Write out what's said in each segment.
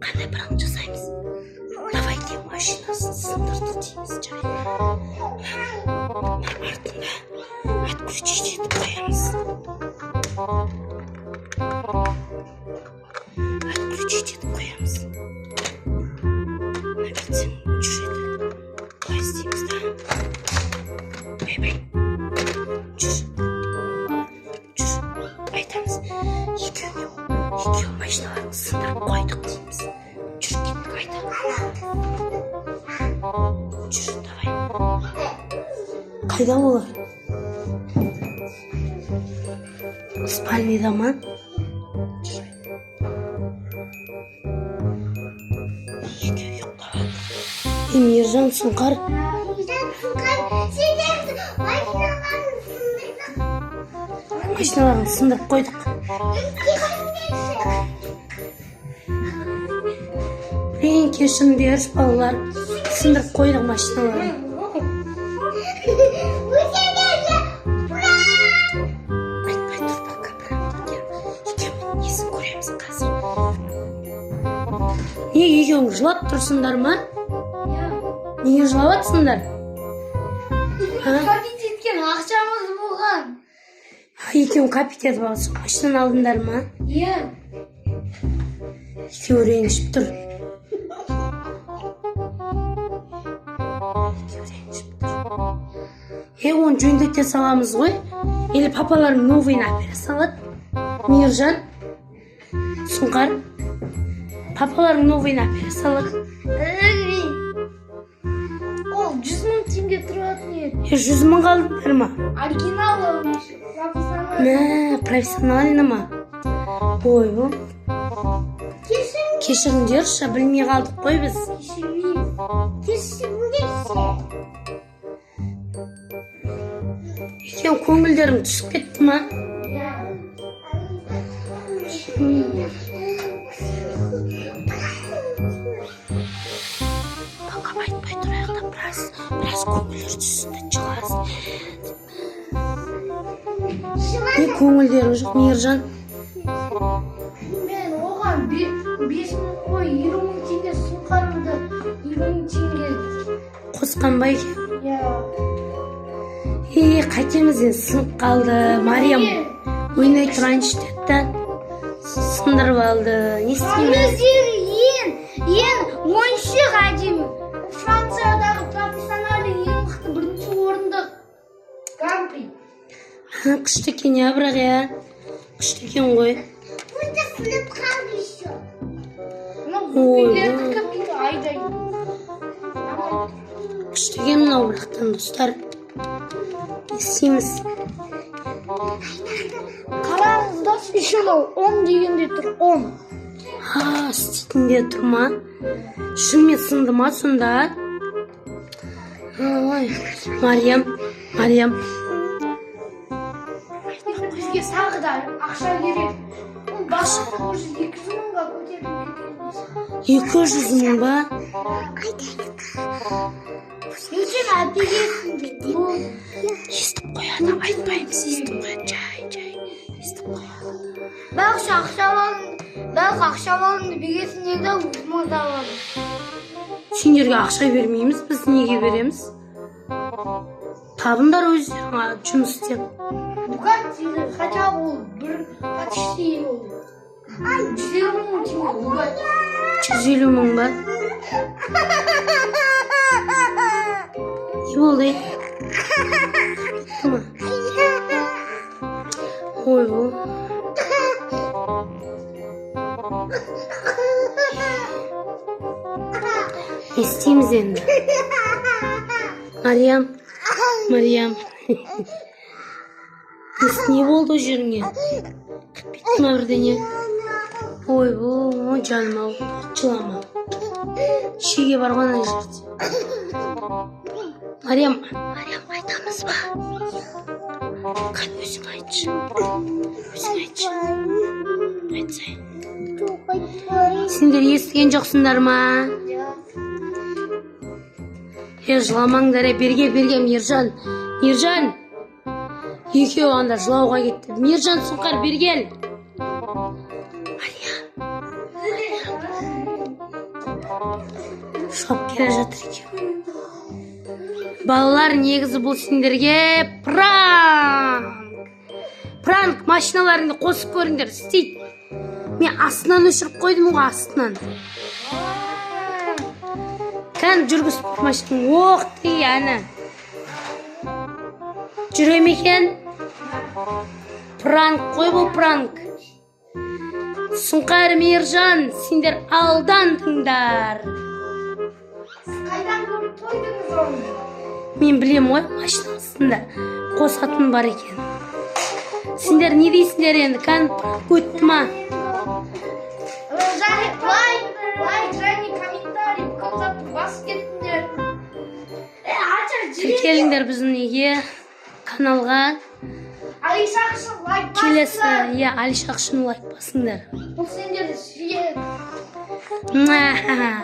Qanday bilan жасаймыз? Давайте машинасын сындырды дейміз жай. Артында отключить етіп қоямыз. Отключить етіп қоямыз. Набитсін жүреді. Қалай істейміз да? Бай-бай. Жүр. Айтамыз. Екеу машиналарын сындырып қойдық дейміз. Жүр кеттік айта. Жүр, давай. Қайда олар? Спальныйда ма? Жүр. Екеу ұйықтаған. Мейіржан, Сұңқар. Машиналарын сындырып қойдық. Кешірім беріш балалар. Сындырып қойдық машиналарын. Айтпай тұр ба кәпірімді. Екеуін несін көреміз қазір. Неге екеуің жылап тұрсыңдар ма? Неге жылап атсыңдар? Капит еткен ақшамыз болған. Екеуің капит етіп алсын. Машинаны алдыңдар ма? Иә. Екеуі ренжіп тұр. Оны жөндете саламыз ғой. Или папаларың новыйын әпере салады. Мейіржан, Сұңқар. Папаларың новыйын әпере салады. Ол 100 мың теңге тұратын еді. 100 мың қалдыңдар ма? Оригинал Профессиональный ма? Ой, кешіріңдерші, білмей қалдық қой біз. Екеуің көңілдерің түсіп кетті ма? Бақап айтпай тұрайық да біраз көңілдер түсінді жыласын. Не көңілдерің жоқ, Мейіржан? Мен оған 5 мың қой, 20 мың теңге Сұңқарымды 20 мың теңге қосқан ба екен? Қайтемізден сынып қалды. Мариям ойнай тұрайыншы деді. Сындырып алды. Не істейміз? Ең ойыншық әдемі. Франциядағы профессиональный ең мықты бірінші орындық Гран-при. Күшті екен, бірақ күшті екен ғой. Күшті екен мынау бірақтан достар. Не істейміз? Қараңызда еще 10 дегенде тұр, 10. Істейтінде тұр ма? Шынымен сынды ма сонда? Мариям. Бізге тағы да ақша керек. Басы 200 мыңға көтеріп кетеміз. 200 мың ба? Өлшен әбдегесін деп. Естіп қояды, айтпаймыз. Естіп қояды, жай. Естіп қояды. Бәлкі ақшаларыңды бегесіндегі ұзмыңды аламыз. Сендерге ақша бермейміз, біз неге береміз? Табындар өздерің жұмыс істеп. Бұған тегі қача болды, бір қатышты ел болды. 150 мың теңге бұған. 150 мың ба? Не болды? Кетті ма? Ой, не істейміз енді? Мариям. Не болды жеріңе? Кетті ма бірдеңе? Ой, жаным-ау, жылама. Шеге бар ғой ана жерде. Мариям, айтамыз ба? Қан өзің айтшы. Айтсайын. Сендер естіген жоқсыңдар ма? Жыламаңдар, берге Мейіржан. Екеуі анда жылауға кетті. Мейіржан, Сұңқар, бергел. Шоп келе жатыр екен. Балалар, негізі бұл сендерге пранк машиналарыңды қосып көріңдер, істейді. Мен астынан өшіріп қойдым ғой, астынан. Кән жүргізіп машинаң оқты әні. Жүрем екен. Пранк қой, бұл пранк. Сұңқар Мейіржан, сендер алдандыңдар. Қайдан көріп тойдыңыз оны? Мен білем ғой, машина астында қосатын бар екен. Сендер не дейсіңдер енді, кән пранк өтті ма? Және лайк және комментарий бүкіл затты басып кеттіңдер. Тіркеліңдер біздің неге, каналға. Алиша Ақшын лайк Келесі, басыңдар. Алиша Ақшын лайк басыңдар. Бұл сендерді сүйеді. Мария.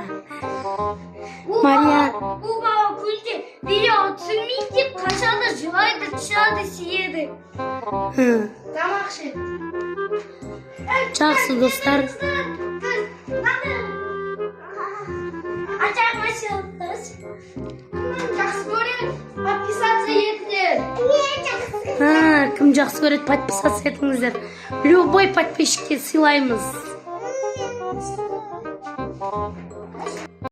Бұл бала күнде видео түсірмейді деп қашанда жылайды, тұшады, сүйеді. Тамақ ішеді. Жақсы достар. Жақсы көреді, подписаться етіңдер. Кім жақсы көреді, подписаться етіңіздер. Любой подписчикке сыйлаймыз.